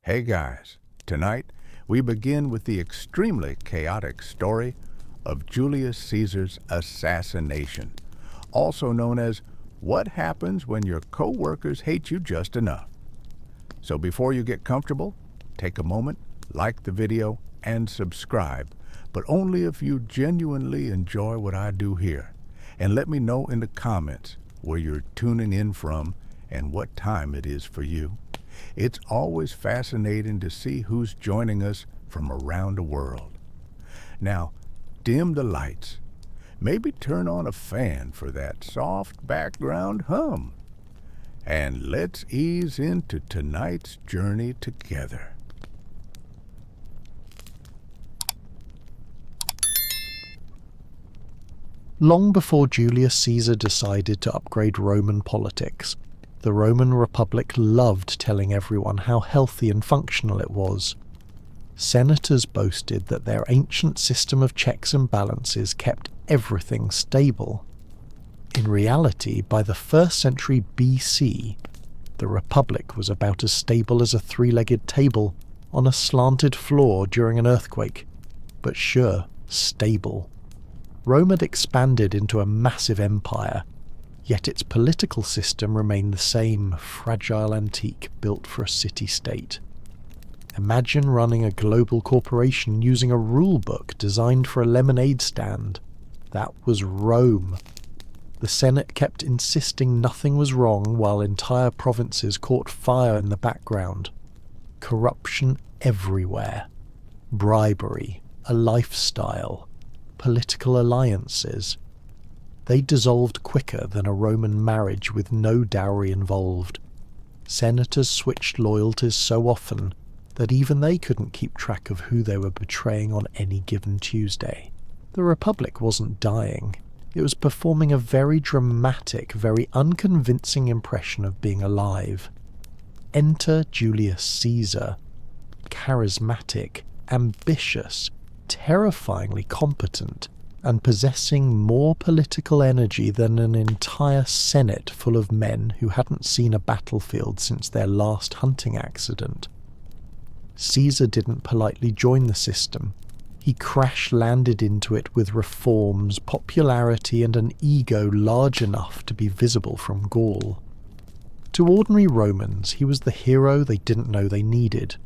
Hey guys, tonight we begin with the extremely chaotic story of Julius Caesar's assassination, also known as what happens when your co-workers hate you just enough. So before you get comfortable, take a moment, like the video, and subscribe, but only if you genuinely enjoy what I do here. And let me know in the comments where you're tuning in from and what time it is for you. It's always fascinating to see who's joining us from around the world. Now, dim the lights. Maybe turn on a fan for that soft background hum. And let's ease into tonight's journey together. Long before Julius Caesar decided to upgrade Roman politics, the Roman Republic loved telling everyone how healthy and functional it was. Senators boasted that their ancient system of checks and balances kept everything stable. In reality, by the 1st century BC, the Republic was about as stable as a three-legged table on a slanted floor during an earthquake. But sure, stable. Rome had expanded into a massive empire, yet its political system remained the same fragile antique built for a city-state. Imagine running a global corporation using a rule book designed for a lemonade stand. That was Rome. The Senate kept insisting nothing was wrong while entire provinces caught fire in the background. Corruption everywhere. Bribery, a lifestyle, political alliances. They dissolved quicker than a Roman marriage with no dowry involved. Senators switched loyalties so often that even they couldn't keep track of who they were betraying on any given Tuesday. The Republic wasn't dying. It was performing a very dramatic, very unconvincing impression of being alive. Enter Julius Caesar. Charismatic, ambitious, terrifyingly competent, and possessing more political energy than an entire Senate full of men who hadn't seen a battlefield since their last hunting accident. Caesar didn't politely join the system. He crash-landed into it with reforms, popularity, and an ego large enough to be visible from Gaul. To ordinary Romans, he was the hero they didn't know they needed.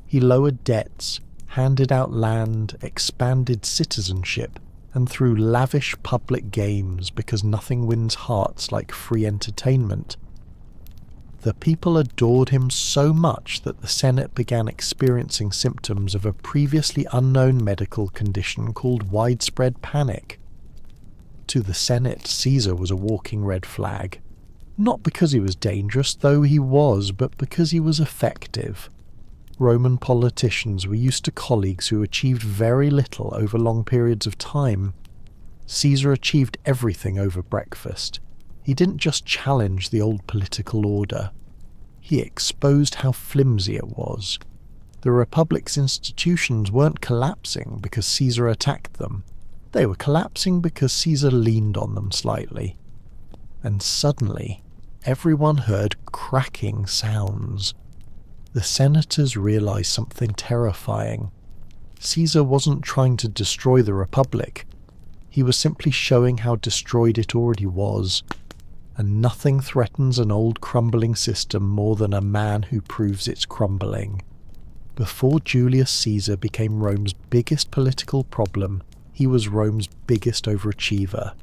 He lowered debts, handed out land, expanded citizenship, and threw lavish public games because nothing wins hearts like free entertainment. The people adored him so much that the Senate began experiencing symptoms of a previously unknown medical condition called widespread panic. To the Senate, Caesar was a walking red flag. Not because he was dangerous, though he was, but because he was effective. Roman politicians were used to colleagues who achieved very little over long periods of time. Caesar achieved everything over breakfast. He didn't just challenge the old political order. He exposed how flimsy it was. The Republic's institutions weren't collapsing because Caesar attacked them. They were collapsing because Caesar leaned on them slightly. And suddenly, everyone heard cracking sounds. The senators realized something terrifying. Caesar wasn't trying to destroy the Republic. He was simply showing how destroyed it already was. And nothing threatens an old crumbling system more than a man who proves it's crumbling. Before Julius Caesar became Rome's biggest political problem, he was Rome's biggest overachiever.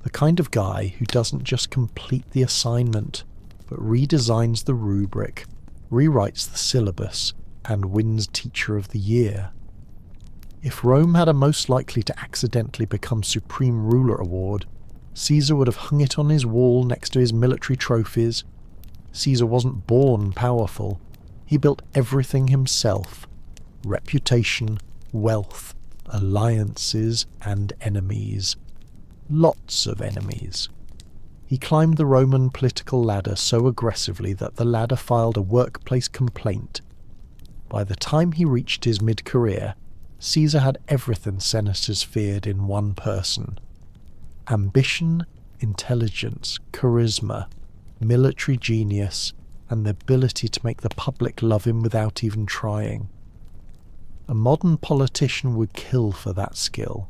The kind of guy who doesn't just complete the assignment, but redesigns the rubric, rewrites the syllabus, and wins Teacher of the Year. If Rome had a most likely to accidentally become Supreme Ruler award, Caesar would have hung it on his wall next to his military trophies. Caesar wasn't born powerful. He built everything himself. Reputation, wealth, alliances, and enemies. Lots of enemies. He climbed the Roman political ladder so aggressively that the ladder filed a workplace complaint. By the time he reached his mid-career, Caesar had everything senators feared in one person. Ambition, intelligence, charisma, military genius, and the ability to make the public love him without even trying. A modern politician would kill for that skill.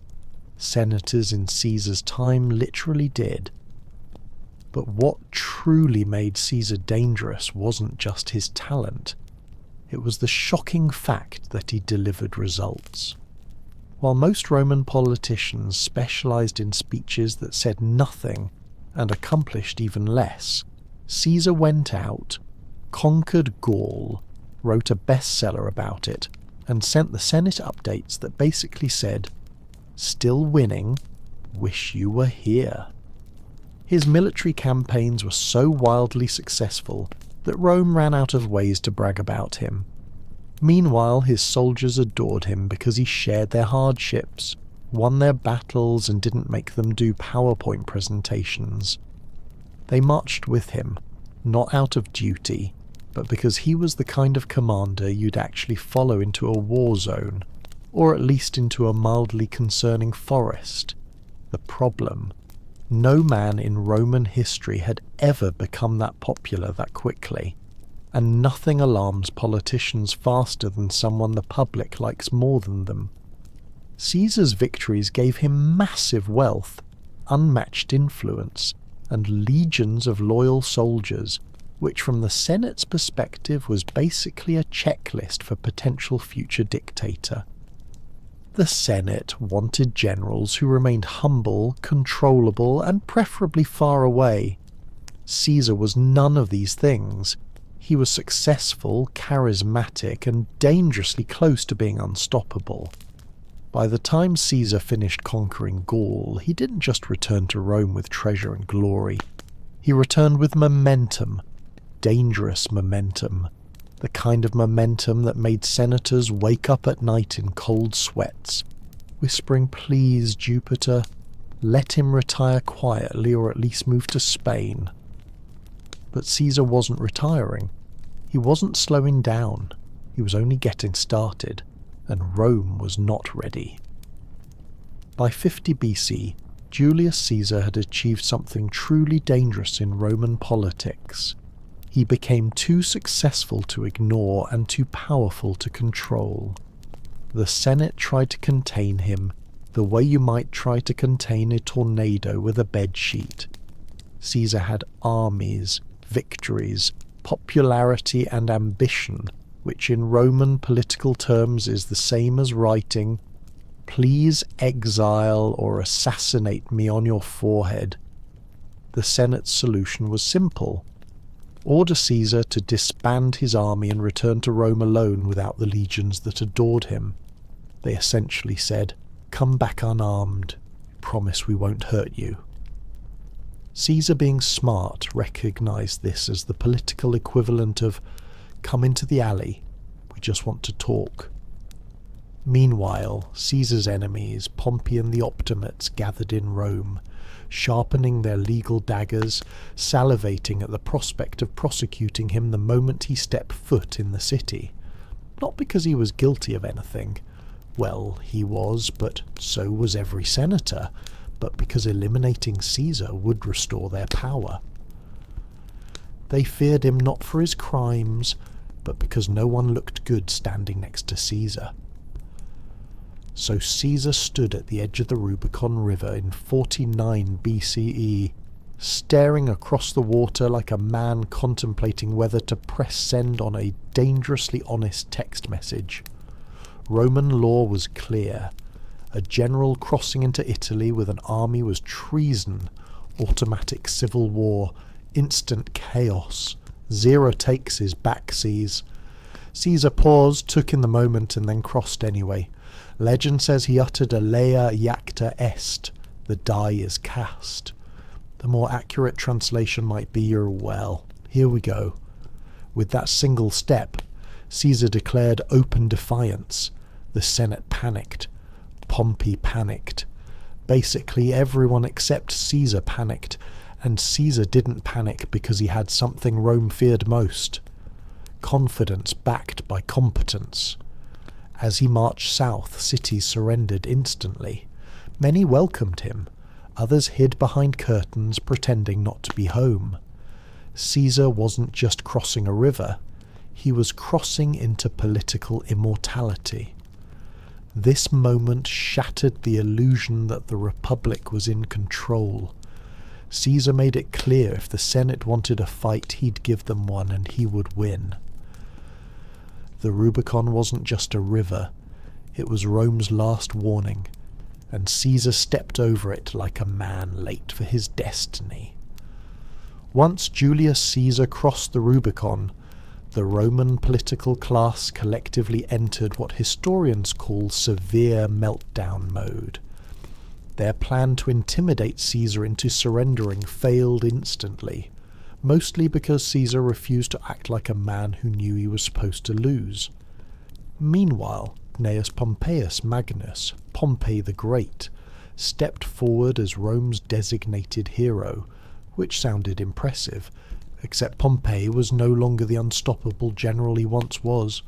Senators in Caesar's time literally did. But what truly made Caesar dangerous wasn't just his talent. It was the shocking fact that he delivered results. While most Roman politicians specialized in speeches that said nothing and accomplished even less, Caesar went out, conquered Gaul, wrote a bestseller about it, and sent the Senate updates that basically said, "Still winning, wish you were here." His military campaigns were so wildly successful that Rome ran out of ways to brag about him. Meanwhile, his soldiers adored him because he shared their hardships, won their battles, and didn't make them do PowerPoint presentations. They marched with him, not out of duty, but because he was the kind of commander you'd actually follow into a war zone, or at least into a mildly concerning forest. The problem: no man in Roman history had ever become that popular that quickly, and nothing alarms politicians faster than someone the public likes more than them. Caesar's victories gave him massive wealth, unmatched influence, and legions of loyal soldiers, which from the Senate's perspective was basically a checklist for potential future dictator. The Senate wanted generals who remained humble, controllable, and preferably far away. Caesar was none of these things. He was successful, charismatic, and dangerously close to being unstoppable. By the time Caesar finished conquering Gaul, he didn't just return to Rome with treasure and glory. He returned with momentum, dangerous momentum, the kind of momentum that made senators wake up at night in cold sweats, whispering, "Please, Jupiter, let him retire quietly or at least move to Spain." But Caesar wasn't retiring. He wasn't slowing down. He was only getting started, and Rome was not ready. By 50 BC, Julius Caesar had achieved something truly dangerous in Roman politics. He became too successful to ignore and too powerful to control. The Senate tried to contain him the way you might try to contain a tornado with a bedsheet. Caesar had armies, victories, popularity, and ambition, which in Roman political terms is the same as writing, "Please exile or assassinate me on your forehead." The Senate's solution was simple: order Caesar to disband his army and return to Rome alone without the legions that adored him. They essentially said, "Come back unarmed. Promise we won't hurt you." Caesar, being smart, recognized this as the political equivalent of, "Come into the alley. We just want to talk." Meanwhile, Caesar's enemies, Pompey and the Optimates, gathered in Rome, sharpening their legal daggers, salivating at the prospect of prosecuting him the moment he stepped foot in the city. Not because he was guilty of anything. Well, he was, but so was every senator, but because eliminating Caesar would restore their power. They feared him not for his crimes, but because no one looked good standing next to Caesar. So Caesar stood at the edge of the Rubicon River in 49 BCE, staring across the water like a man contemplating whether to press send on a dangerously honest text message. Roman law was clear. A general crossing into Italy with an army was treason, automatic civil war, instant chaos. 0 takes his backseas. Caesar paused, took in the moment, and then crossed anyway. Legend says he uttered a "Lea iacta est," the die is cast. The more accurate translation might be, well, here we go. With that single step, Caesar declared open defiance. The Senate panicked. Pompey panicked. Basically, everyone except Caesar panicked, and Caesar didn't panic because he had something Rome feared most: confidence backed by competence. As he marched south, cities surrendered instantly. Many welcomed him. Others hid behind curtains, pretending not to be home. Caesar wasn't just crossing a river, he was crossing into political immortality. This moment shattered the illusion that the Republic was in control. Caesar made it clear if the Senate wanted a fight, he'd give them one and he would win. The Rubicon wasn't just a river, it was Rome's last warning, and Caesar stepped over it like a man late for his destiny. Once Julius Caesar crossed the Rubicon, the Roman political class collectively entered what historians call severe meltdown mode. Their plan to intimidate Caesar into surrendering failed instantly, mostly because Caesar refused to act like a man who knew he was supposed to lose. Meanwhile, Gnaeus Pompeius Magnus, Pompey the Great, stepped forward as Rome's designated hero, which sounded impressive, except Pompey was no longer the unstoppable general he once was.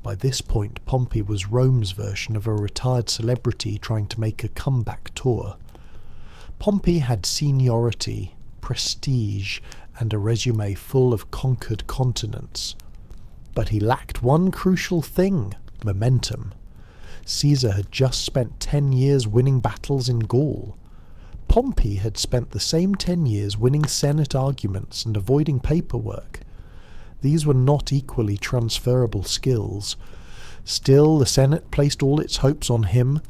By this point, Pompey was Rome's version of a retired celebrity trying to make a comeback tour. Pompey had seniority, prestige, and a resume full of conquered continents. But he lacked one crucial thing: momentum. Caesar had just spent 10 years winning battles in Gaul. Pompey had spent the same 10 years winning Senate arguments and avoiding paperwork. These were not equally transferable skills. Still, the Senate placed all its hopes on him.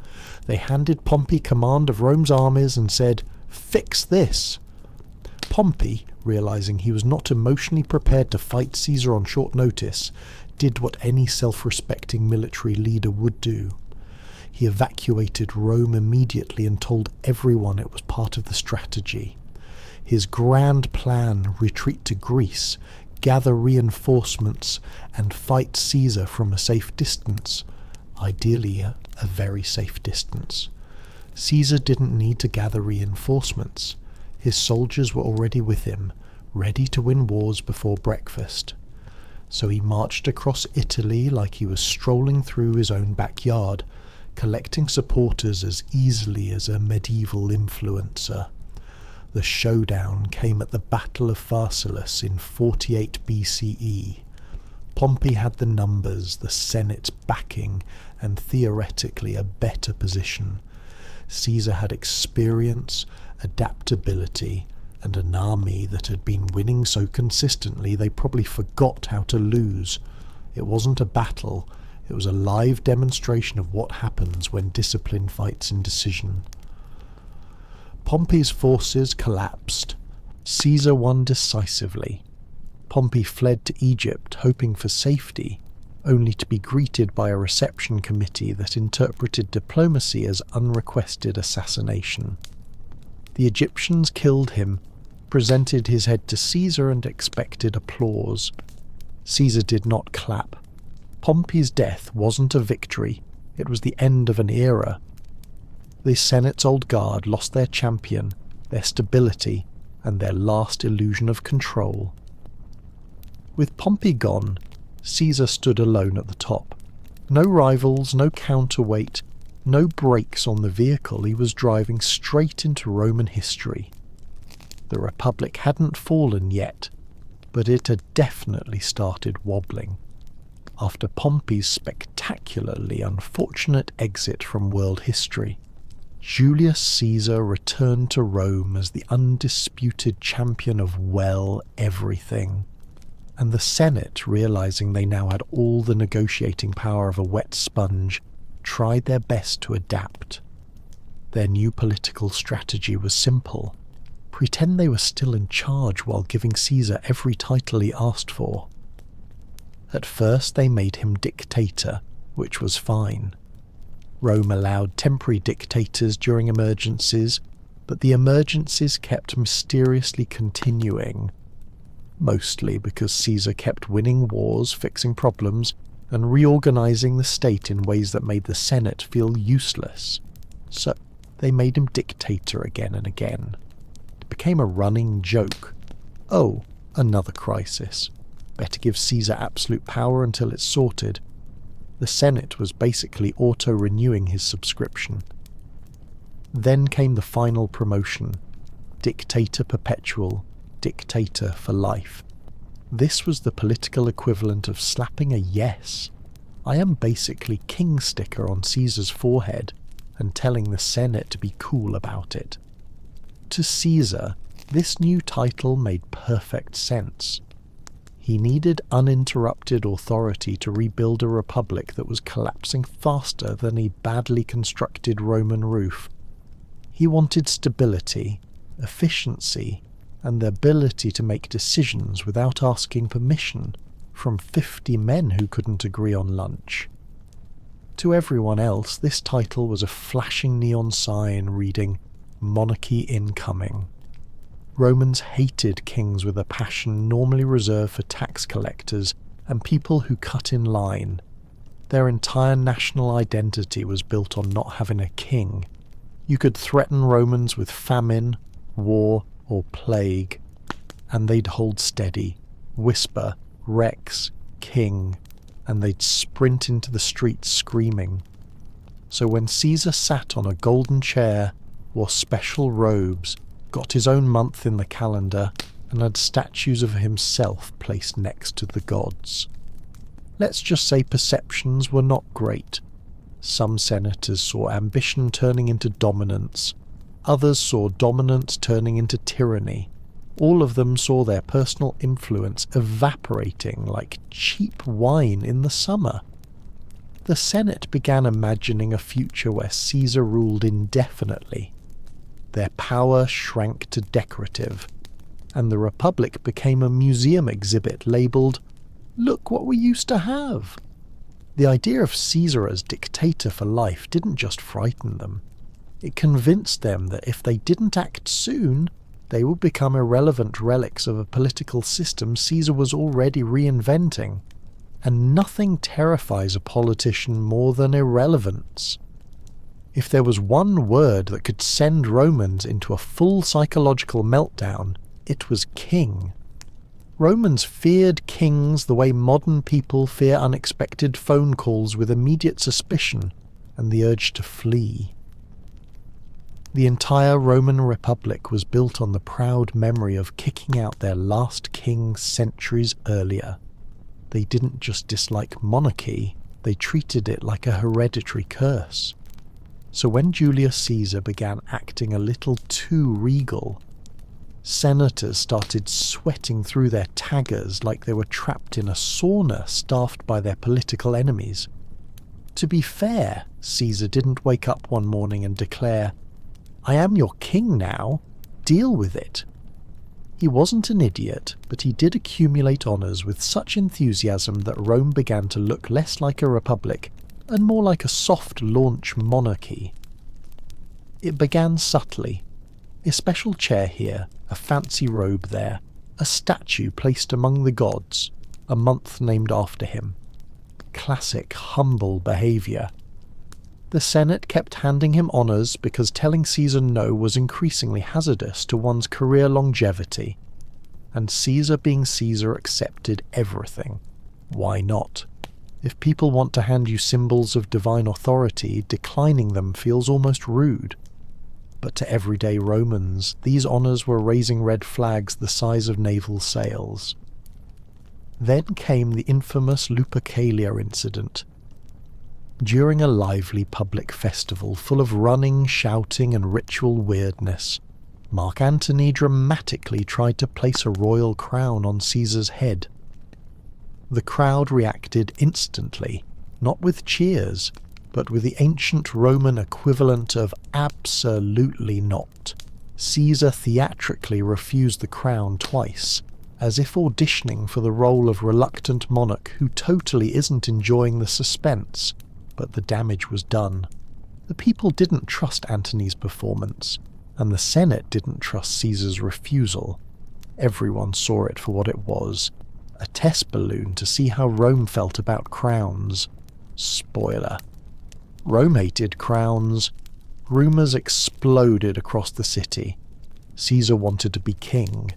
They handed Pompey command of Rome's armies and said, "Fix this." Pompey, realizing he was not emotionally prepared to fight Caesar on short notice, did what any self-respecting military leader would do. He evacuated Rome immediately and told everyone it was part of the strategy. His grand plan, retreat to Greece, gather reinforcements, and fight Caesar from a safe distance, ideally a very safe distance. Caesar didn't need to gather reinforcements. His soldiers were already with him, ready to win wars before breakfast. So he marched across Italy like he was strolling through his own backyard, collecting supporters as easily as a medieval influencer. The showdown came at the Battle of Pharsalus in 48 BCE. Pompey had the numbers, the Senate's backing, and theoretically a better position. Caesar had experience, adaptability, and an army that had been winning so consistently they probably forgot how to lose. It wasn't a battle, it was a live demonstration of what happens when discipline fights indecision. Pompey's forces collapsed. Caesar won decisively. Pompey fled to Egypt, hoping for safety, only to be greeted by a reception committee that interpreted diplomacy as unrequested assassination. The Egyptians killed him, presented his head to Caesar and expected applause. Caesar did not clap. Pompey's death wasn't a victory, it was the end of an era. The Senate's old guard lost their champion, their stability, and their last illusion of control. With Pompey gone, Caesar stood alone at the top. No rivals, no counterweight, no brakes on the vehicle. He was driving straight into Roman history. The Republic hadn't fallen yet, but it had definitely started wobbling. After Pompey's spectacularly unfortunate exit from world history, Julius Caesar returned to Rome as the undisputed champion of everything. And the Senate, realizing they now had all the negotiating power of a wet sponge, tried their best to adapt. Their new political strategy was simple: pretend they were still in charge while giving Caesar every title he asked for. At first they made him dictator, which was fine. Rome allowed temporary dictators during emergencies, but the emergencies kept mysteriously continuing, mostly because Caesar kept winning wars, fixing problems, and reorganizing the state in ways that made the Senate feel useless. So they made him dictator again and again. It became a running joke. Oh, another crisis. Better give Caesar absolute power until it's sorted. The Senate was basically auto-renewing his subscription. Then came the final promotion, Dictator Perpetual, dictator for life. This was the political equivalent of slapping a yes. I am basically king sticker on Caesar's forehead and telling the Senate to be cool about it. To Caesar, this new title made perfect sense. He needed uninterrupted authority to rebuild a republic that was collapsing faster than a badly constructed Roman roof. He wanted stability, efficiency, and the ability to make decisions without asking permission from 50 men who couldn't agree on lunch. To everyone else, this title was a flashing neon sign reading, "Monarchy Incoming." Romans hated kings with a passion normally reserved for tax collectors and people who cut in line. Their entire national identity was built on not having a king. You could threaten Romans with famine, war, or plague, and they'd hold steady, whisper, "Rex, king," and they'd sprint into the streets screaming. So when Caesar sat on a golden chair, wore special robes, got his own month in the calendar, and had statues of himself placed next to the gods. Let's just say perceptions were not great. Some senators saw ambition turning into dominance. Others saw dominance turning into tyranny. All of them saw their personal influence evaporating like cheap wine in the summer. The Senate began imagining a future where Caesar ruled indefinitely. Their power shrank to decorative, and the Republic became a museum exhibit labelled, "Look what we used to have." The idea of Caesar as dictator for life didn't just frighten them. It convinced them that if they didn't act soon, they would become irrelevant relics of a political system Caesar was already reinventing. And nothing terrifies a politician more than irrelevance. If there was one word that could send Romans into a full psychological meltdown, it was king. Romans feared kings the way modern people fear unexpected phone calls with immediate suspicion and the urge to flee. The entire Roman Republic was built on the proud memory of kicking out their last king centuries earlier. They didn't just dislike monarchy, they treated it like a hereditary curse. So when Julius Caesar began acting a little too regal, senators started sweating through their taggers like they were trapped in a sauna staffed by their political enemies. To be fair, Caesar didn't wake up one morning and declare, "I am your king now, deal with it." He wasn't an idiot, but he did accumulate honours with such enthusiasm that Rome began to look less like a republic and more like a soft launch monarchy. It began subtly. A special chair here, a fancy robe there, a statue placed among the gods, a month named after him. Classic humble behaviour. The Senate kept handing him honours because telling Caesar no was increasingly hazardous to one's career longevity. And Caesar being Caesar accepted everything. Why not? If people want to hand you symbols of divine authority, declining them feels almost rude. But to everyday Romans, these honours were raising red flags the size of naval sails. Then came the infamous Lupercalia incident. During a lively public festival full of running, shouting and ritual weirdness, Mark Antony dramatically tried to place a royal crown on Caesar's head. The crowd reacted instantly, not with cheers, but with the ancient Roman equivalent of absolutely not. Caesar theatrically refused the crown twice, as if auditioning for the role of reluctant monarch who totally isn't enjoying the suspense, but the damage was done. The people didn't trust Antony's performance, and the Senate didn't trust Caesar's refusal. Everyone saw it for what it was, a test balloon to see how Rome felt about crowns. Spoiler. Rome hated crowns. Rumours exploded across the city. Caesar wanted to be king.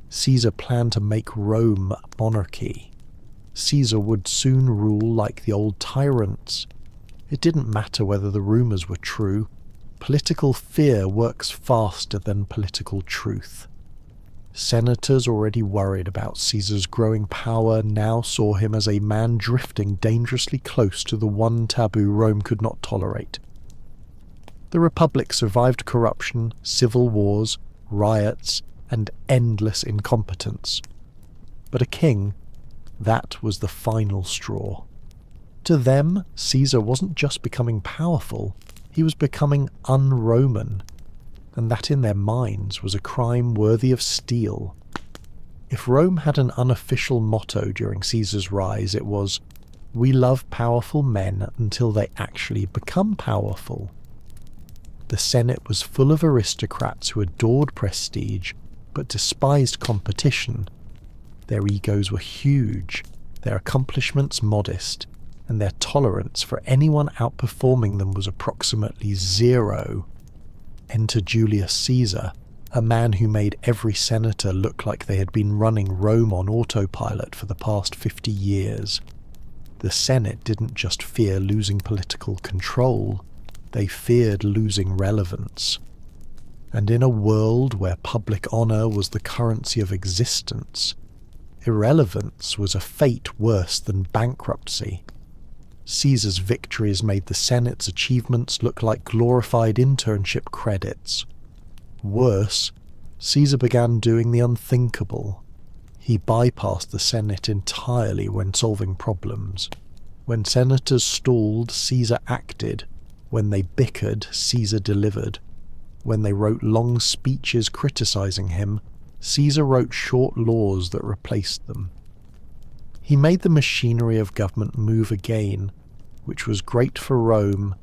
Caesar planned to make Rome a monarchy. Caesar would soon rule like the old tyrants. It didn't matter whether the rumours were true. Political fear works faster than political truth. Senators already worried about Caesar's growing power now saw him as a man drifting dangerously close to the one taboo Rome could not tolerate. The Republic survived corruption, civil wars, riots, and endless incompetence. But a king, that was the final straw. To them, Caesar wasn't just becoming powerful, he was becoming un-Roman, and that in their minds was a crime worthy of steel. If Rome had an unofficial motto during Caesar's rise, it was, "We love powerful men until they actually become powerful." The Senate was full of aristocrats who adored prestige, but despised competition. Their egos were huge, their accomplishments modest, and their tolerance for anyone outperforming them was approximately zero. Enter Julius Caesar, a man who made every senator look like they had been running Rome on autopilot for the past 50 years. The Senate didn't just fear losing political control, they feared losing relevance. And in a world where public honour was the currency of existence, irrelevance was a fate worse than bankruptcy. Caesar's victories made the Senate's achievements look like glorified internship credits. Worse, Caesar began doing the unthinkable. He bypassed the Senate entirely when solving problems. When senators stalled, Caesar acted. When they bickered, Caesar delivered. When they wrote long speeches criticizing him, Caesar wrote short laws that replaced them. He made the machinery of government move again, which was great for Rome,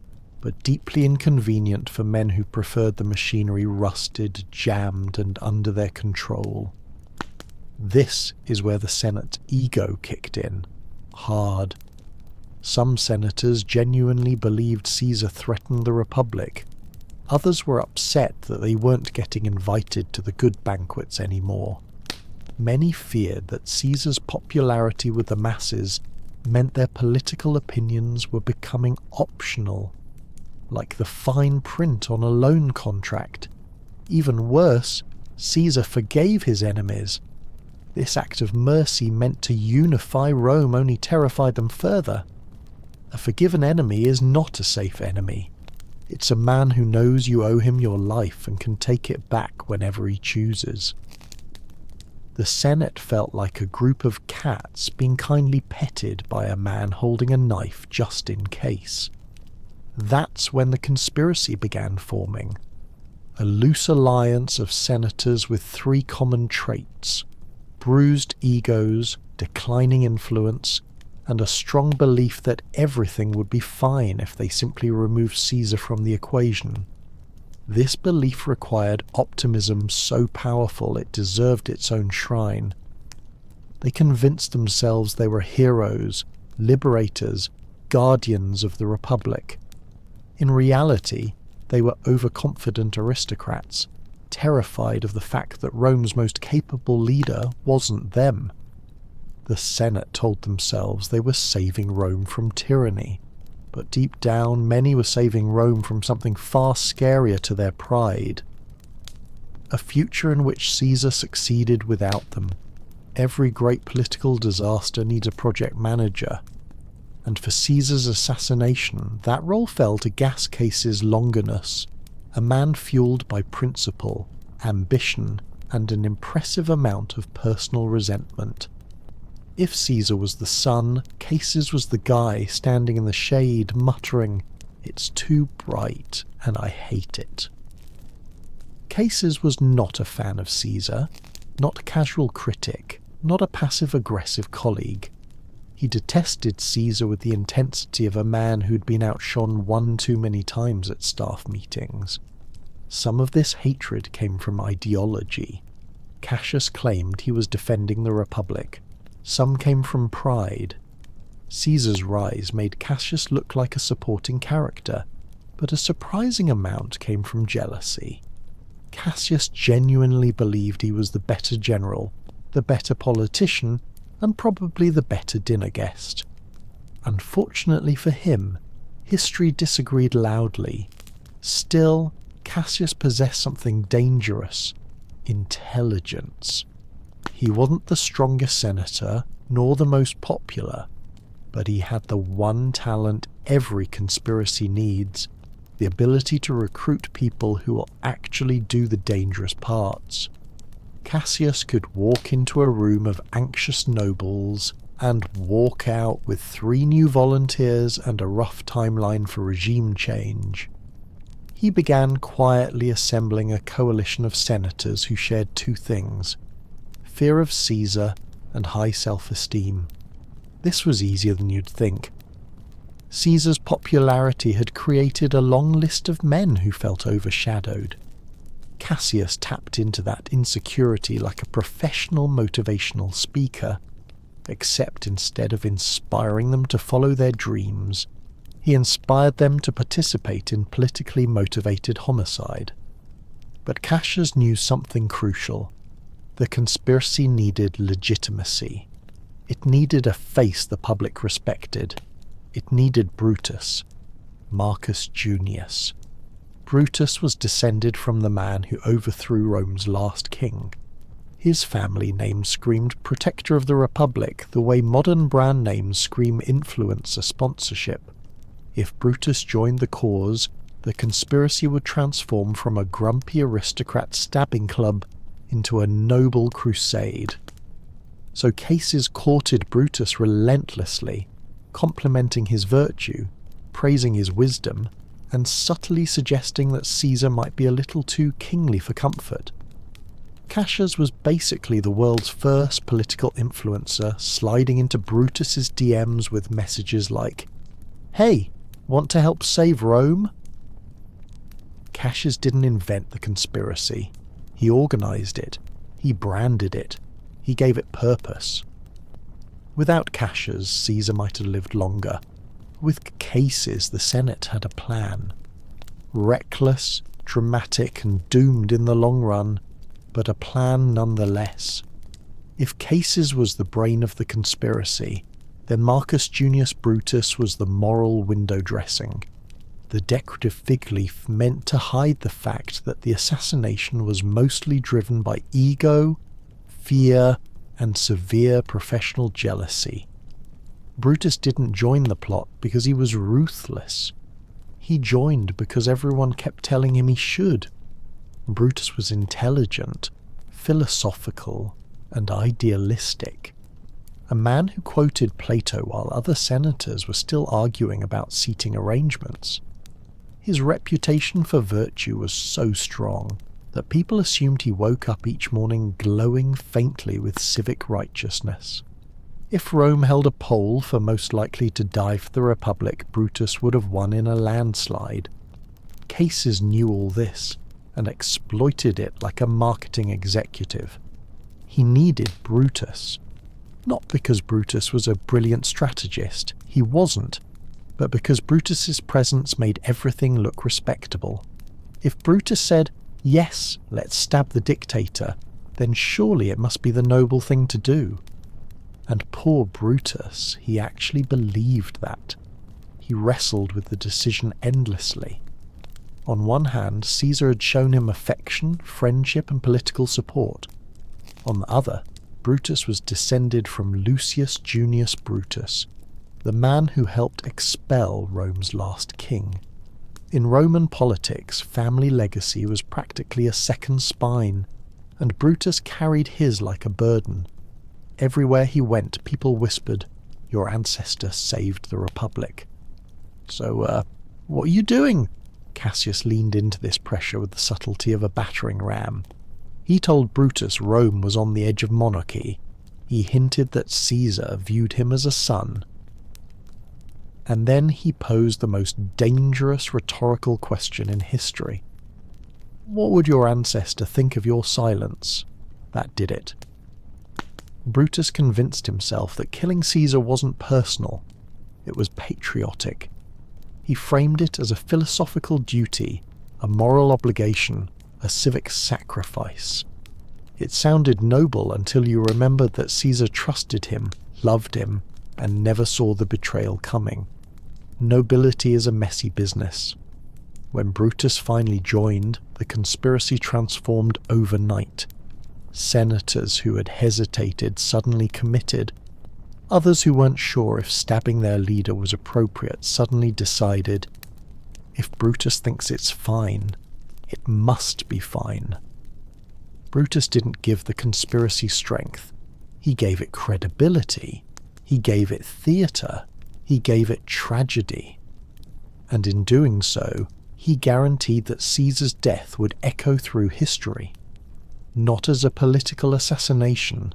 but deeply inconvenient for men who preferred the machinery rusted, jammed, and under their control. This is where the Senate's ego kicked in, hard. Some senators genuinely believed Caesar threatened the Republic. Others were upset that they weren't getting invited to the good banquets anymore. Many feared that Caesar's popularity with the masses meant their political opinions were becoming optional, like the fine print on a loan contract. Even worse, Caesar forgave his enemies. This act of mercy meant to unify Rome only terrified them further. A forgiven enemy is not a safe enemy. It's a man who knows you owe him your life and can take it back whenever he chooses. The Senate felt like a group of cats being kindly petted by a man holding a knife just in case. That's when the conspiracy began forming. A loose alliance of senators with three common traits: bruised egos, declining influence, and a strong belief that everything would be fine if they simply removed Caesar from the equation. This belief required optimism so powerful it deserved its own shrine. They convinced themselves they were heroes, liberators, guardians of the Republic. In reality, they were overconfident aristocrats, terrified of the fact that Rome's most capable leader wasn't them. The Senate told themselves they were saving Rome from tyranny, but deep down many were saving Rome from something far scarier to their pride. A future in which Caesar succeeded without them. Every great political disaster needs a project manager, and for Caesar's assassination that role fell to Gas Case's Longinus, a man fueled by principle, ambition, and an impressive amount of personal resentment. If Caesar was the sun, Cases was the guy standing in the shade muttering, "It's too bright and I hate it." Cases was not a fan of Caesar, not a casual critic, not a passive-aggressive colleague. He detested Caesar with the intensity of a man who'd been outshone one too many times at staff meetings. Some of this hatred came from ideology. Cassius claimed he was defending the Republic. Some came from pride. Caesar's rise made Cassius look like a supporting character, but a surprising amount came from jealousy. Cassius genuinely believed he was the better general, the better politician, and probably the better dinner guest. Unfortunately for him, history disagreed loudly. Still, Cassius possessed something dangerous. intelligence. He wasn't the strongest senator, nor the most popular, but he had the one talent every conspiracy needs, the ability to recruit people who will actually do the dangerous parts. Cassius could walk into a room of anxious nobles and walk out with 3 new volunteers and a rough timeline for regime change. He began quietly assembling a coalition of senators who shared 2 things: fear of Caesar and high self-esteem. This was easier than you'd think. Caesar's popularity had created a long list of men who felt overshadowed. Cassius tapped into that insecurity like a professional motivational speaker, except instead of inspiring them to follow their dreams, he inspired them to participate in politically motivated homicide. But Cassius knew something crucial. The conspiracy needed legitimacy. It needed a face the public respected. It needed Brutus, Marcus Junius. Brutus was descended from the man who overthrew Rome's last king. His family name screamed protector of the Republic the way modern brand names scream influencer sponsorship. If Brutus joined the cause, the conspiracy would transform from a grumpy aristocrat stabbing club into a noble crusade. So cases courted Brutus relentlessly, complimenting his virtue, praising his wisdom, and subtly suggesting that Caesar might be a little too kingly for comfort. Cassius was basically the world's first political influencer sliding into Brutus's DMs with messages like, "Hey, want to help save Rome?" Cassius didn't invent the conspiracy. He organized it. He branded it. He gave it purpose. Without Cassius, Caesar might have lived longer. With cases, the Senate had a plan. Reckless, dramatic, and doomed in the long run, but a plan nonetheless. If Cases was the brain of the conspiracy, then Marcus Junius Brutus was the moral window dressing. The decorative fig leaf meant to hide the fact that the assassination was mostly driven by ego, fear, and severe professional jealousy. Brutus didn't join the plot because he was ruthless. He joined because everyone kept telling him he should. Brutus was intelligent, philosophical, and idealistic. A man who quoted Plato while other senators were still arguing about seating arrangements. His reputation for virtue was so strong that people assumed he woke up each morning glowing faintly with civic righteousness. If Rome held a poll for most likely to die for the Republic, Brutus would have won in a landslide. Cases knew all this and exploited it like a marketing executive. He needed Brutus. Not because Brutus was a brilliant strategist, he wasn't, but because Brutus's presence made everything look respectable. If Brutus said, "Yes, let's stab the dictator," then surely it must be the noble thing to do. And poor Brutus, he actually believed that. He wrestled with the decision endlessly. On one hand, Caesar had shown him affection, friendship, and political support. On the other, Brutus was descended from Lucius Junius Brutus, the man who helped expel Rome's last king. In Roman politics, family legacy was practically a second spine, and Brutus carried his like a burden. Everywhere he went, people whispered, "Your ancestor saved the Republic." "So, what are you doing?" Cassius leaned into this pressure with the subtlety of a battering ram. He told Brutus Rome was on the edge of monarchy. He hinted that Caesar viewed him as a son. And then he posed the most dangerous rhetorical question in history. "What would your ancestor think of your silence?" That did it. Brutus convinced himself that killing Caesar wasn't personal, it was patriotic. He framed it as a philosophical duty, a moral obligation, a civic sacrifice. It sounded noble until you remembered that Caesar trusted him, loved him, and never saw the betrayal coming. Nobility is a messy business. When Brutus finally joined, the conspiracy transformed overnight. Senators who had hesitated suddenly committed. Others who weren't sure if stabbing their leader was appropriate suddenly decided, if Brutus thinks it's fine, it must be fine. Brutus didn't give the conspiracy strength. He gave it credibility. He gave it theatre. He gave it tragedy. And in doing so, he guaranteed that Caesar's death would echo through history, not as a political assassination,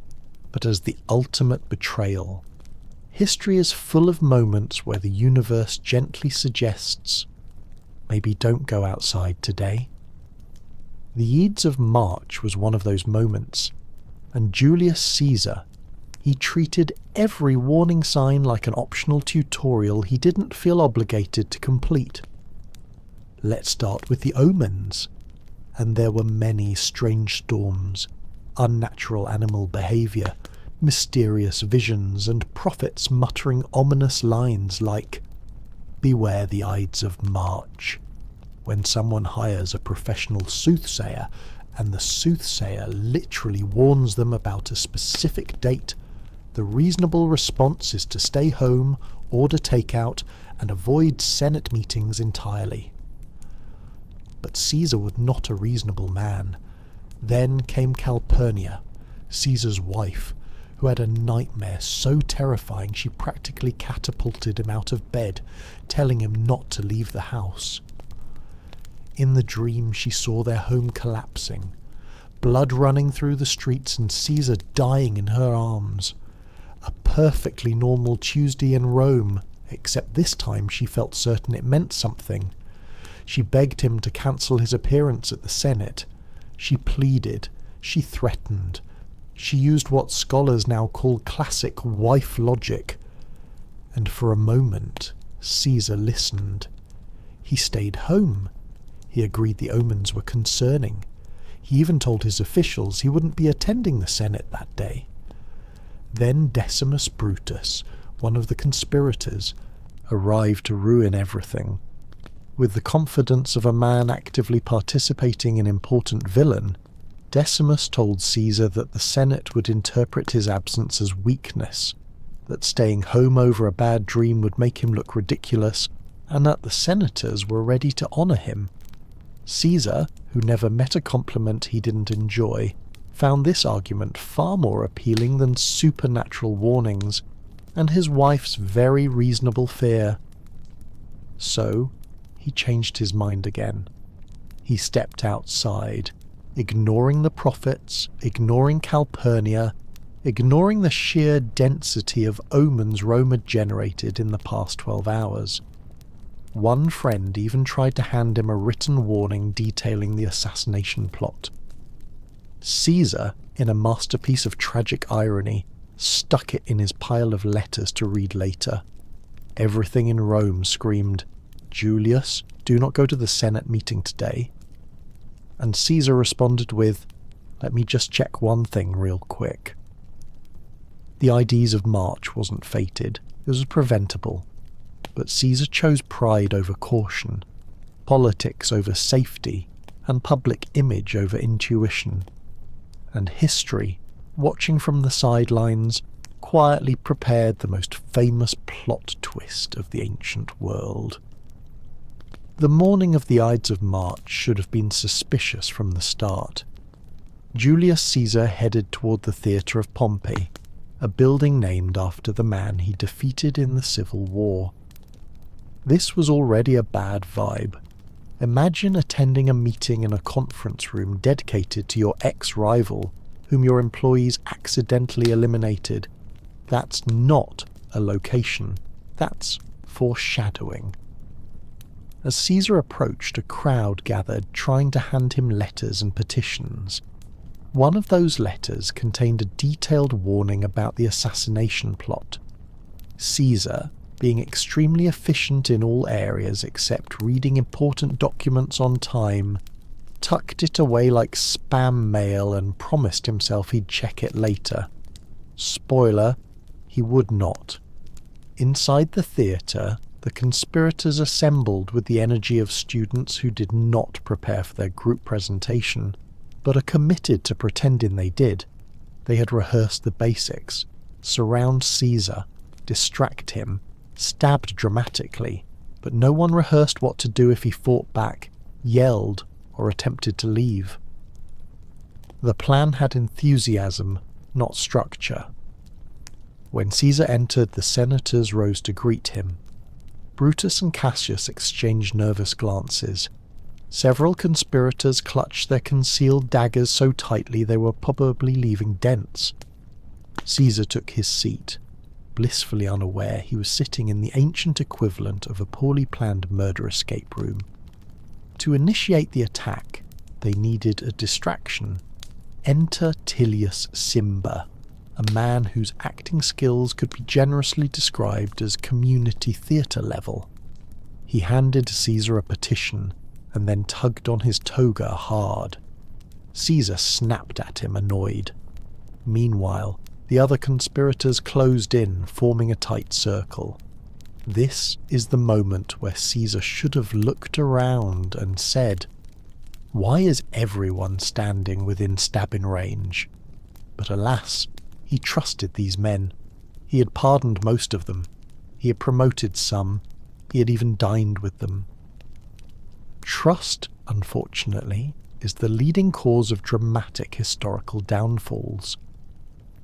but as the ultimate betrayal. History is full of moments where the universe gently suggests, maybe don't go outside today. The Ides of March was one of those moments, and Julius Caesar, he treated every warning sign like an optional tutorial he didn't feel obligated to complete. Let's start with the omens, and there were many strange storms, unnatural animal behaviour, mysterious visions, and prophets muttering ominous lines like, "Beware the Ides of March," when someone hires a professional soothsayer and the soothsayer literally warns them about a specific date. The reasonable response is to stay home, order takeout, and avoid Senate meetings entirely. But Caesar was not a reasonable man. Then came Calpurnia, Caesar's wife, who had a nightmare so terrifying she practically catapulted him out of bed, telling him not to leave the house. In the dream she saw their home collapsing, blood running through the streets and Caesar dying in her arms. A perfectly normal Tuesday in Rome, except this time she felt certain it meant something. She begged him to cancel his appearance at the Senate. She pleaded. She threatened. She used what scholars now call classic wife logic. And for a moment, Caesar listened. He stayed home. He agreed the omens were concerning. He even told his officials he wouldn't be attending the Senate that day. Then Decimus Brutus, one of the conspirators, arrived to ruin everything. With the confidence of a man actively participating in important villain, Decimus told Caesar that the Senate would interpret his absence as weakness, that staying home over a bad dream would make him look ridiculous, and that the senators were ready to honour him. Caesar, who never met a compliment he didn't enjoy, found this argument far more appealing than supernatural warnings, and his wife's very reasonable fear. So, he changed his mind again. He stepped outside, ignoring the prophets, ignoring Calpurnia, ignoring the sheer density of omens Rome had generated in the past 12 hours. One friend even tried to hand him a written warning detailing the assassination plot. Caesar, in a masterpiece of tragic irony, stuck it in his pile of letters to read later. Everything in Rome screamed, "Julius, do not go to the Senate meeting today." And Caesar responded with, "Let me just check one thing real quick." The Ides of March wasn't fated, it was preventable. But Caesar chose pride over caution, politics over safety, and public image over intuition. And history, watching from the sidelines, quietly prepared the most famous plot twist of the ancient world. The morning of the Ides of March should have been suspicious from the start. Julius Caesar headed toward the Theatre of Pompey, a building named after the man he defeated in the Civil War. This was already a bad vibe. Imagine attending a meeting in a conference room dedicated to your ex-rival, whom your employees accidentally eliminated. That's not a location. That's foreshadowing. As Caesar approached, a crowd gathered trying to hand him letters and petitions. One of those letters contained a detailed warning about the assassination plot. Caesar, being extremely efficient in all areas except reading important documents on time, tucked it away like spam mail and promised himself he'd check it later. Spoiler, he would not. Inside the theatre, the conspirators assembled with the energy of students who did not prepare for their group presentation. but are committed to pretending they did. They had rehearsed the basics: surround Caesar, distract him, stabbed dramatically, but no one rehearsed what to do if he fought back, yelled, or attempted to leave. The plan had enthusiasm, not structure. When Caesar entered, the senators rose to greet him. Brutus and Cassius exchanged nervous glances. Several conspirators clutched their concealed daggers so tightly they were probably leaving dents. Caesar took his seat, blissfully unaware he was sitting in the ancient equivalent of a poorly planned murder escape room. To initiate the attack, they needed a distraction. Enter Tullius Cimber, a man whose acting skills could be generously described as community theatre level. He handed Caesar a petition and then tugged on his toga hard. Caesar snapped at him, annoyed. Meanwhile, the other conspirators closed in, forming a tight circle. This is the moment where Caesar should have looked around and said, "Why is everyone standing within stabbing range?" But alas, he trusted these men. He had pardoned most of them. He had promoted some. He had even dined with them. Trust, unfortunately, is the leading cause of dramatic historical downfalls.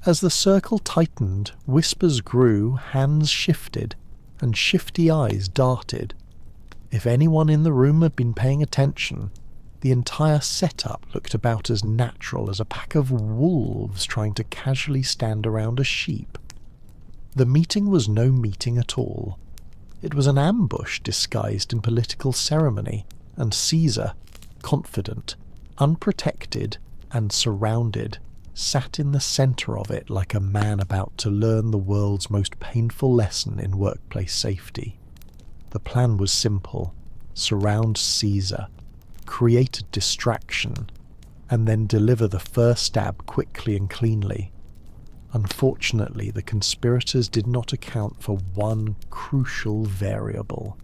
As the circle tightened, whispers grew, hands shifted, and shifty eyes darted. If anyone in the room had been paying attention, the entire setup looked about as natural as a pack of wolves trying to casually stand around a sheep. The meeting was no meeting at all. It was an ambush disguised in political ceremony, and Caesar, confident, unprotected, and surrounded, sat in the centre of it like a man about to learn the world's most painful lesson in workplace safety. The plan was simple: surround Caesar, create a distraction, and then deliver the first stab quickly and cleanly. Unfortunately, the conspirators did not account for one crucial variable.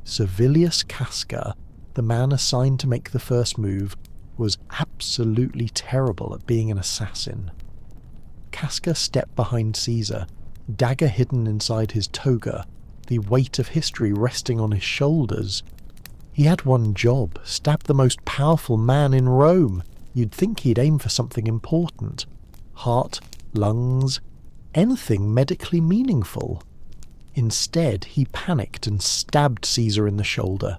Servilius Casca, the man assigned to make the first move, was absolutely terrible at being an assassin. Casca stepped behind Caesar, dagger hidden inside his toga, the weight of history resting on his shoulders. He had one job: stab the most powerful man in Rome. You'd think he'd aim for something important. Heart, lungs, anything medically meaningful. Instead, he panicked and stabbed Caesar in the shoulder.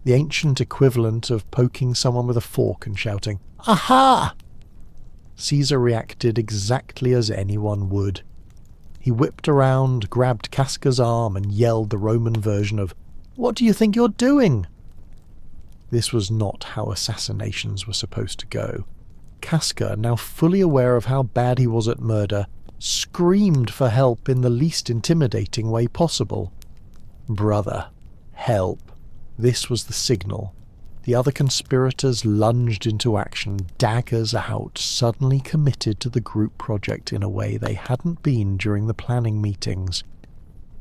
The ancient equivalent of poking someone with a fork and shouting, "Aha!" Caesar reacted exactly as anyone would. He whipped around, grabbed Casca's arm, and yelled the Roman version of, "What do you think you're doing?" This was not how assassinations were supposed to go. Casca, now fully aware of how bad he was at murder, screamed for help in the least intimidating way possible. "Brother, help." This was the signal. The other conspirators lunged into action, daggers out, suddenly committed to the group project in a way they hadn't been during the planning meetings.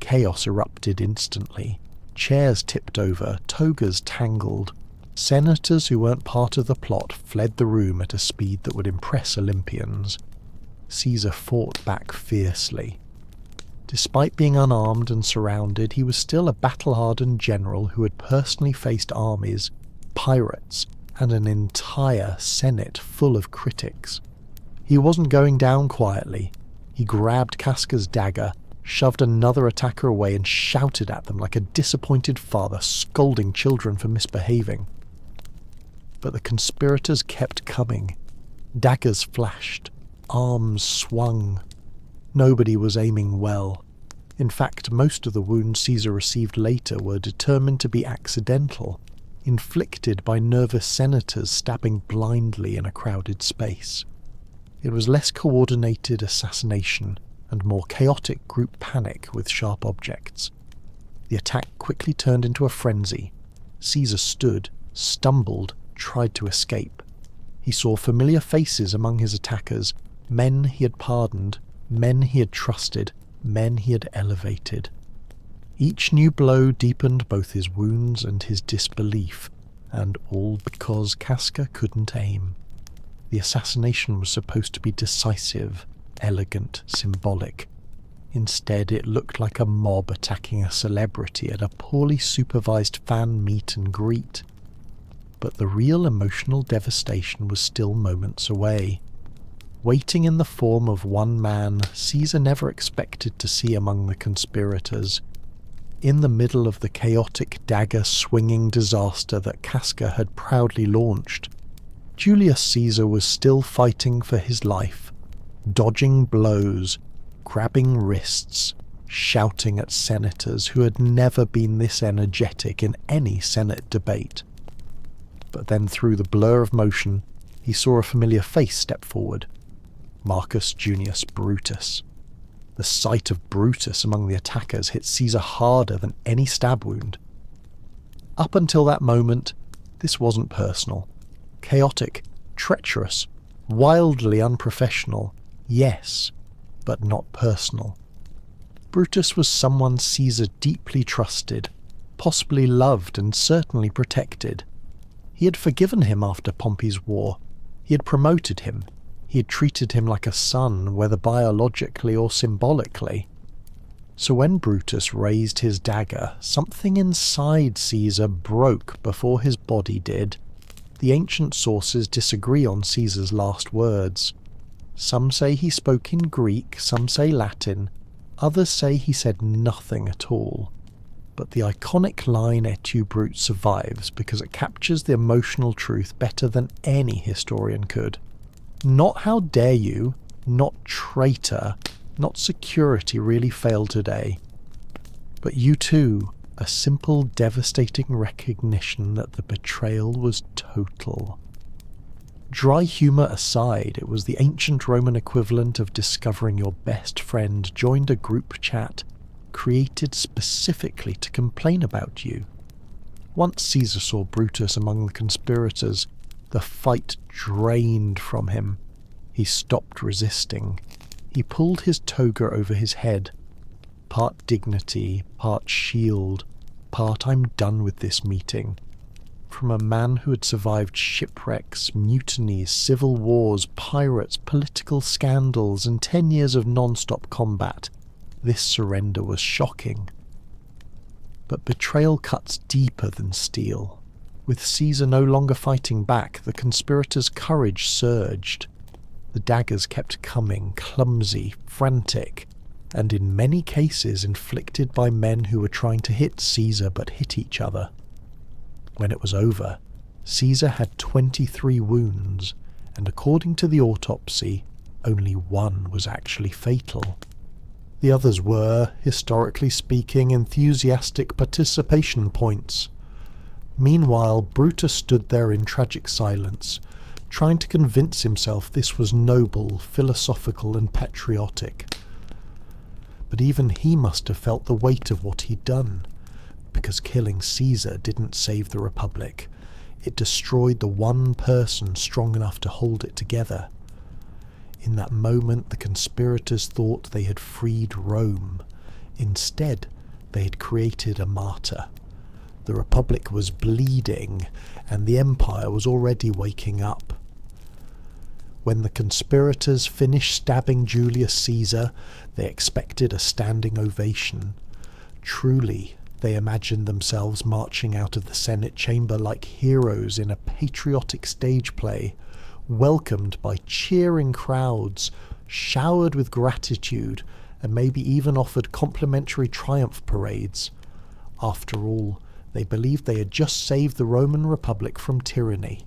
Chaos erupted instantly. Chairs tipped over, togas tangled. Senators who weren't part of the plot fled the room at a speed that would impress Olympians. Caesar fought back fiercely. Despite being unarmed and surrounded, he was still a battle-hardened general who had personally faced armies, pirates, and an entire Senate full of critics. He wasn't going down quietly. He grabbed Casca's dagger, shoved another attacker away, and shouted at them like a disappointed father scolding children for misbehaving. But the conspirators kept coming. Daggers flashed. Arms swung. Nobody was aiming well. In fact, most of the wounds Caesar received later were determined to be accidental, inflicted by nervous senators stabbing blindly in a crowded space. It was less coordinated assassination and more chaotic group panic with sharp objects. The attack quickly turned into a frenzy. Caesar stood, stumbled, tried to escape. He saw familiar faces among his attackers, men he had pardoned, men he had trusted, men he had elevated. Each new blow deepened both his wounds and his disbelief, and all because Casca couldn't aim. The assassination was supposed to be decisive, elegant, symbolic. Instead, it looked like a mob attacking a celebrity at a poorly supervised fan meet and greet. But the real emotional devastation was still moments away. Waiting in the form of one man Caesar never expected to see among the conspirators. In the middle of the chaotic dagger-swinging disaster that Casca had proudly launched, Julius Caesar was still fighting for his life, dodging blows, grabbing wrists, shouting at senators who had never been this energetic in any Senate debate. But then through the blur of motion, he saw a familiar face step forward. Marcus Junius Brutus. The sight of Brutus among the attackers hit Caesar harder than any stab wound. Up until that moment, this wasn't personal. Chaotic, treacherous, wildly unprofessional, yes, but not personal. Brutus was someone Caesar deeply trusted, possibly loved and certainly protected. He had forgiven him after Pompey's war. He had promoted him. He had treated him like a son, whether biologically or symbolically. So when Brutus raised his dagger, something inside Caesar broke before his body did. The ancient sources disagree on Caesar's last words. Some say he spoke in Greek, some say Latin, others say he said nothing at all. But the iconic line "Et tu, Brute" survives because it captures the emotional truth better than any historian could. Not "how dare you," not "traitor," not "security really failed today," but "you too," a simple, devastating recognition that the betrayal was total. Dry humour aside, it was the ancient Roman equivalent of discovering your best friend joined a group chat created specifically to complain about you. Once Caesar saw Brutus among the conspirators, the fight drained from him. He stopped resisting. He pulled his toga over his head. Part dignity, part shield, part "I'm done with this meeting." From a man who had survived shipwrecks, mutinies, civil wars, pirates, political scandals, and 10 years of non-stop combat, this surrender was shocking. But betrayal cuts deeper than steel. With Caesar no longer fighting back, the conspirators' courage surged. The daggers kept coming, clumsy, frantic, and in many cases inflicted by men who were trying to hit Caesar but hit each other. When it was over, Caesar had 23 wounds, and according to the autopsy, only one was actually fatal. The others were, historically speaking, enthusiastic participation points. Meanwhile, Brutus stood there in tragic silence, trying to convince himself this was noble, philosophical, and patriotic. But even he must have felt the weight of what he'd done, because killing Caesar didn't save the Republic. It destroyed the one person strong enough to hold it together. In that moment, the conspirators thought they had freed Rome. Instead, they had created a martyr. The Republic was bleeding, and the Empire was already waking up. When the conspirators finished stabbing Julius Caesar, they expected a standing ovation. Truly, they imagined themselves marching out of the Senate chamber like heroes in a patriotic stage play, welcomed by cheering crowds, showered with gratitude, and maybe even offered complimentary triumph parades. After all, they believed they had just saved the Roman Republic from tyranny.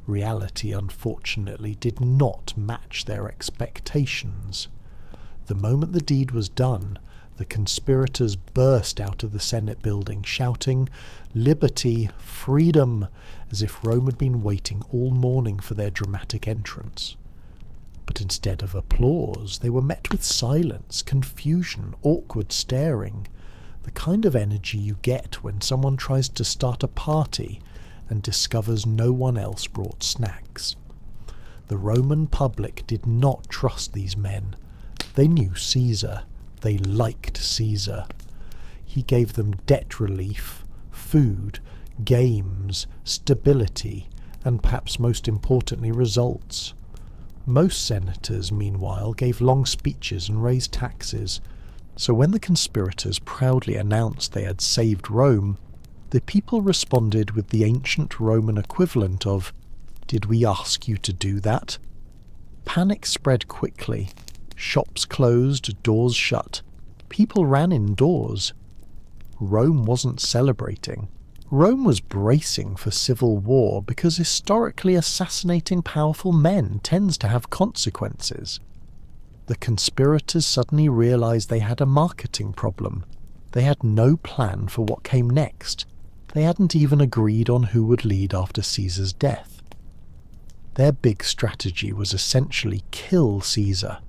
Reality, unfortunately, did not match their expectations. The moment the deed was done, the conspirators burst out of the Senate building, shouting, "Liberty, freedom," as if Rome had been waiting all morning for their dramatic entrance. But instead of applause, they were met with silence, confusion, awkward staring, the kind of energy you get when someone tries to start a party and discovers no one else brought snacks. The Roman public did not trust these men. They knew Caesar. They liked Caesar. He gave them debt relief, food, games, stability, and perhaps most importantly, results. Most senators, meanwhile, gave long speeches and raised taxes, so when the conspirators proudly announced they had saved Rome, the people responded with the ancient Roman equivalent of, "Did we ask you to do that?" Panic spread quickly. Shops closed, doors shut. People ran indoors. Rome wasn't celebrating. Rome was bracing for civil war because historically assassinating powerful men tends to have consequences. The conspirators suddenly realized they had a marketing problem. They had no plan for what came next. They hadn't even agreed on who would lead after Caesar's death. Their big strategy was essentially kill Caesar.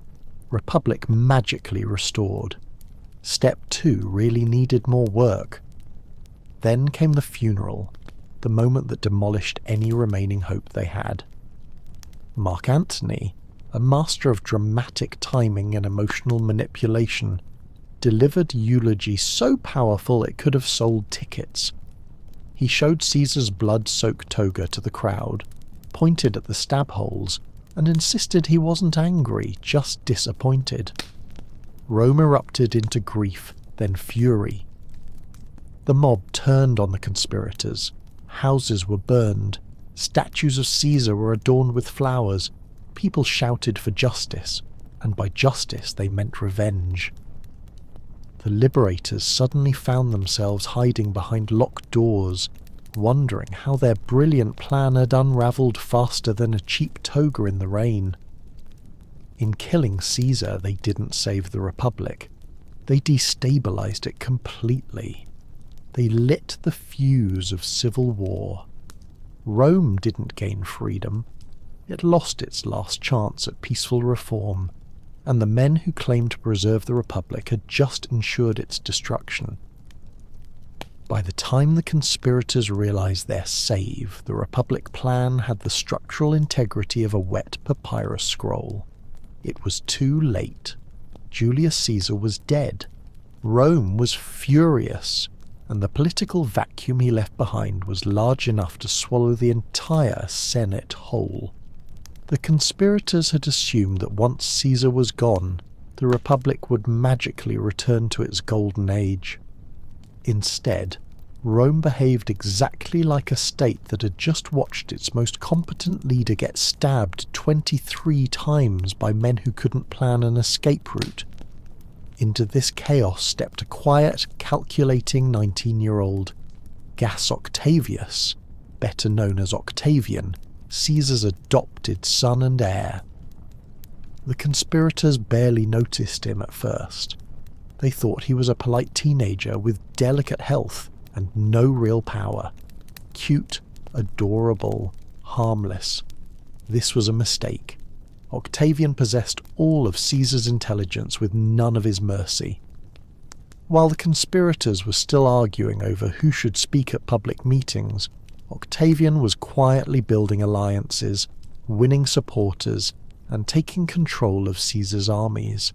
Republic magically restored. Step 2 really needed more work. Then came the funeral, the moment that demolished any remaining hope they had. Mark Antony, a master of dramatic timing and emotional manipulation, delivered eulogy so powerful it could have sold tickets. He showed Caesar's blood-soaked toga to the crowd, pointed at the stab holes, and insisted he wasn't angry, just disappointed. Rome erupted into grief, then fury. The mob turned on the conspirators. Houses were burned. Statues of Caesar were adorned with flowers. People shouted for justice, and by justice they meant revenge. The liberators suddenly found themselves hiding behind locked doors, wondering how their brilliant plan had unravelled faster than a cheap toga in the rain. In killing Caesar, they didn't save the Republic. They destabilized it completely. They lit the fuse of civil war. Rome didn't gain freedom. It lost its last chance at peaceful reform, and the men who claimed to preserve the Republic had just ensured its destruction. By the time the conspirators realized their save, the Republic plan had the structural integrity of a wet papyrus scroll. It was too late. Julius Caesar was dead. Rome was furious, and the political vacuum he left behind was large enough to swallow the entire Senate whole. The conspirators had assumed that once Caesar was gone, the Republic would magically return to its golden age. Instead, Rome behaved exactly like a state that had just watched its most competent leader get stabbed 23 times by men who couldn't plan an escape route. Into this chaos stepped a quiet, calculating 19-year-old, Gas Octavius, better known as Octavian, Caesar's adopted son and heir. The conspirators barely noticed him at first. They thought he was a polite teenager with delicate health and no real power. Cute, adorable, harmless. This was a mistake. Octavian possessed all of Caesar's intelligence with none of his mercy. While the conspirators were still arguing over who should speak at public meetings, Octavian was quietly building alliances, winning supporters, and taking control of Caesar's armies.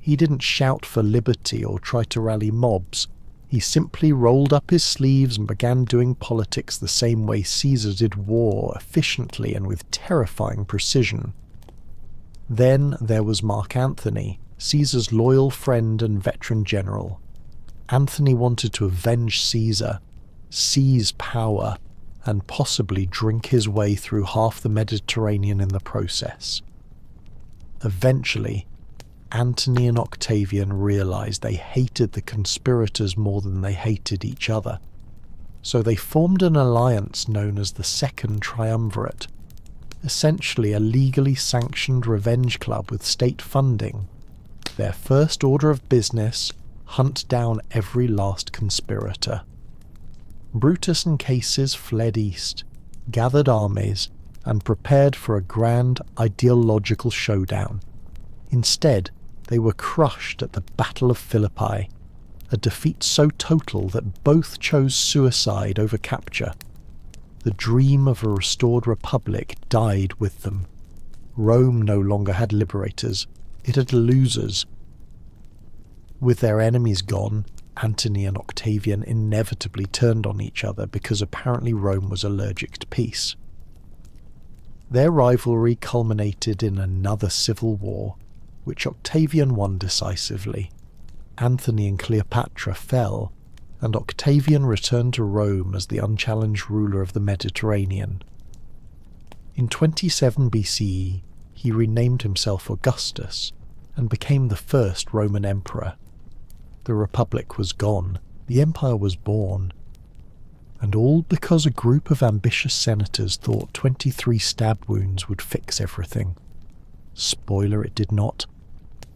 He didn't shout for liberty or try to rally mobs. He simply rolled up his sleeves and began doing politics the same way Caesar did war, efficiently and with terrifying precision. Then there was Mark Antony, Caesar's loyal friend and veteran general. Antony wanted to avenge Caesar, seize power, and possibly drink his way through half the Mediterranean in the process. Eventually, Antony and Octavian realized they hated the conspirators more than they hated each other, so they formed an alliance known as the Second Triumvirate, essentially a legally sanctioned revenge club with state funding. Their first order of business: hunt down every last conspirator. Brutus and Caesar fled east, gathered armies, and prepared for a grand ideological showdown. Instead, they were crushed at the Battle of Philippi, a defeat so total that both chose suicide over capture. The dream of a restored republic died with them. Rome no longer had liberators, it had losers. With their enemies gone, Antony and Octavian inevitably turned on each other because apparently Rome was allergic to peace. Their rivalry culminated in another civil war, which Octavian won decisively. Antony and Cleopatra fell, and Octavian returned to Rome as the unchallenged ruler of the Mediterranean. In 27 BCE, he renamed himself Augustus and became the first Roman emperor. The Republic was gone, the empire was born, and all because a group of ambitious senators thought 23 stab wounds would fix everything. Spoiler, it did not.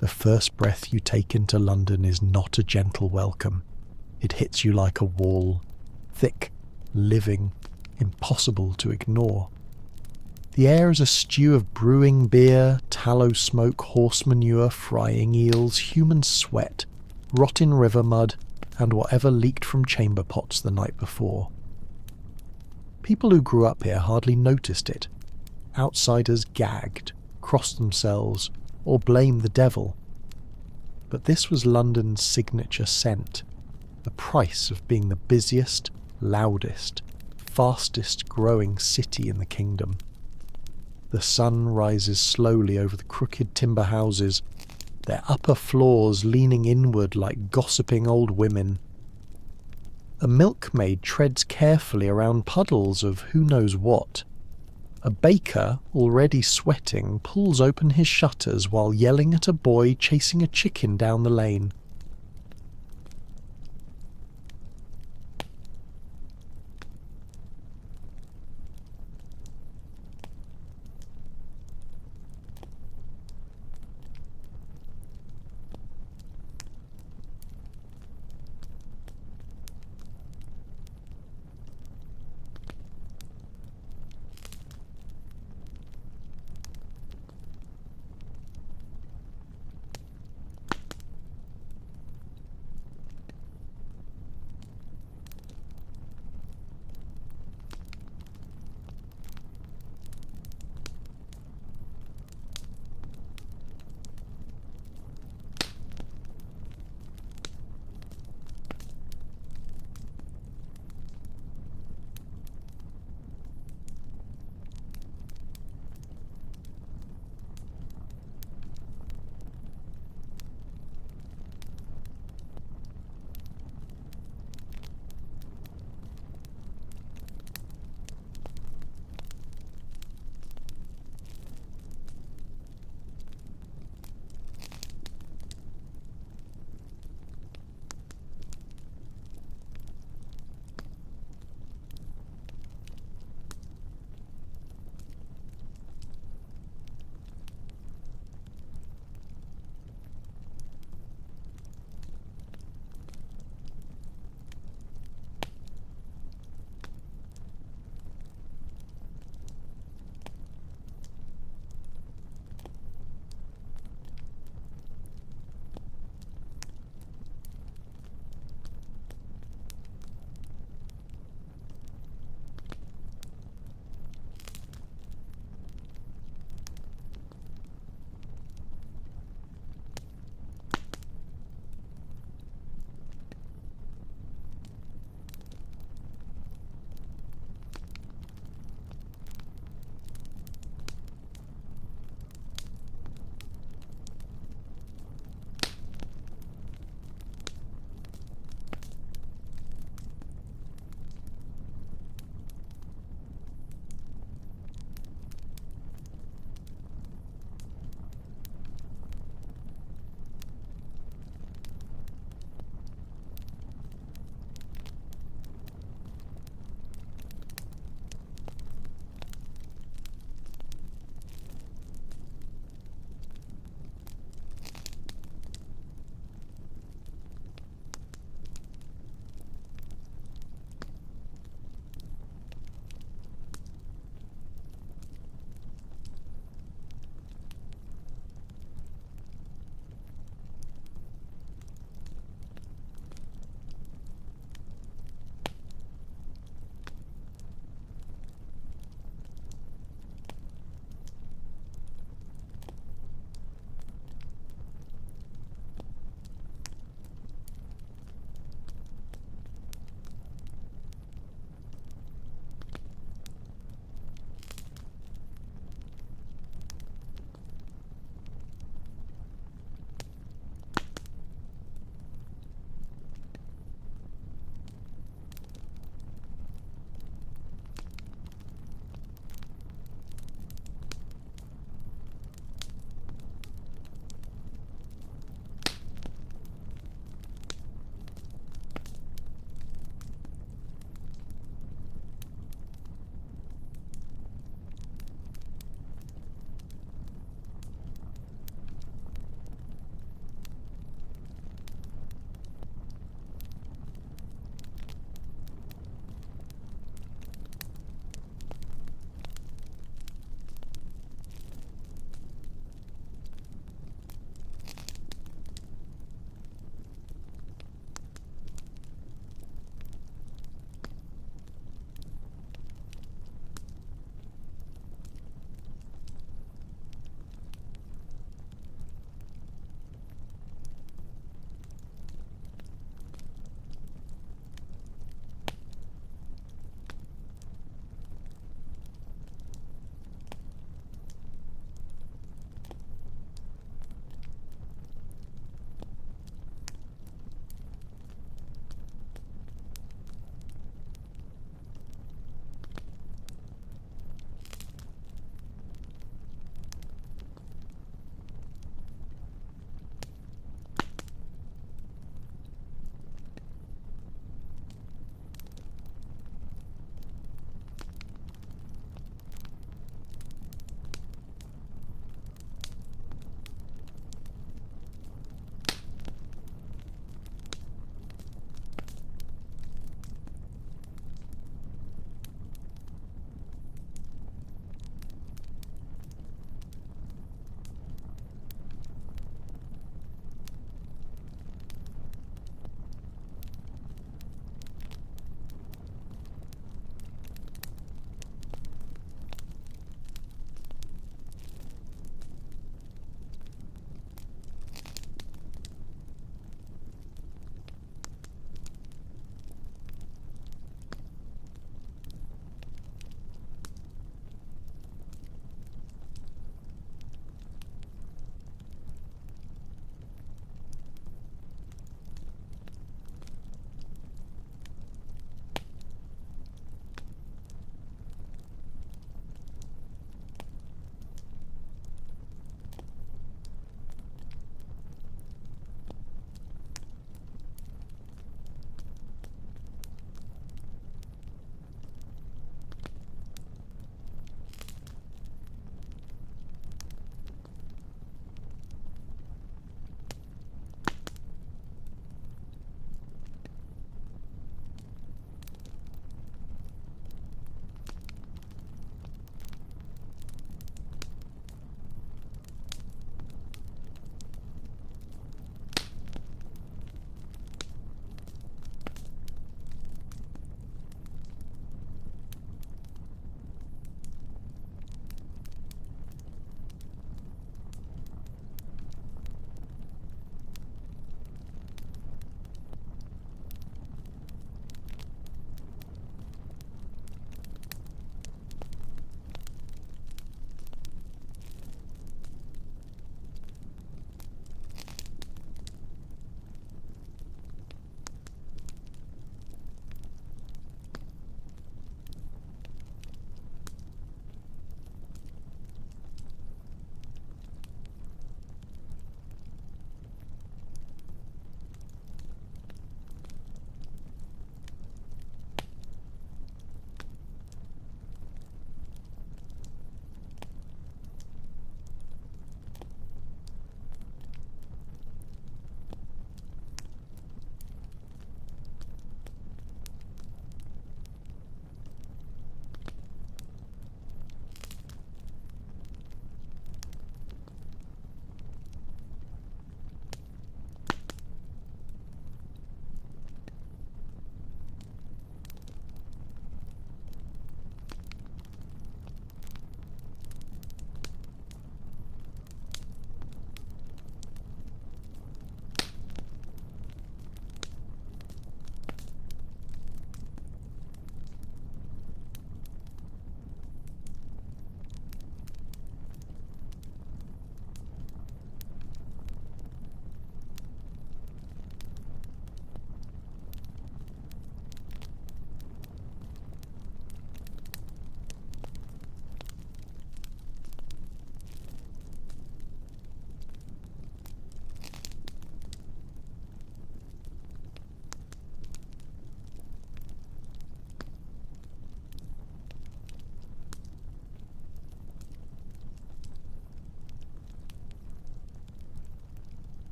The first breath you take into London is not a gentle welcome. It hits you like a wall, thick, living, impossible to ignore. The air is a stew of brewing beer, tallow smoke, horse manure, frying eels, human sweat, rotten river mud, and whatever leaked from chamber pots the night before. People who grew up here hardly noticed it. Outsiders gagged, crossed themselves, or blamed the devil. But this was London's signature scent, the price of being the busiest, loudest, fastest growing city in the kingdom. The sun rises slowly over the crooked timber houses, their upper floors leaning inward like gossiping old women. A milkmaid treads carefully around puddles of who knows what. A baker, already sweating, pulls open his shutters while yelling at a boy chasing a chicken down the lane.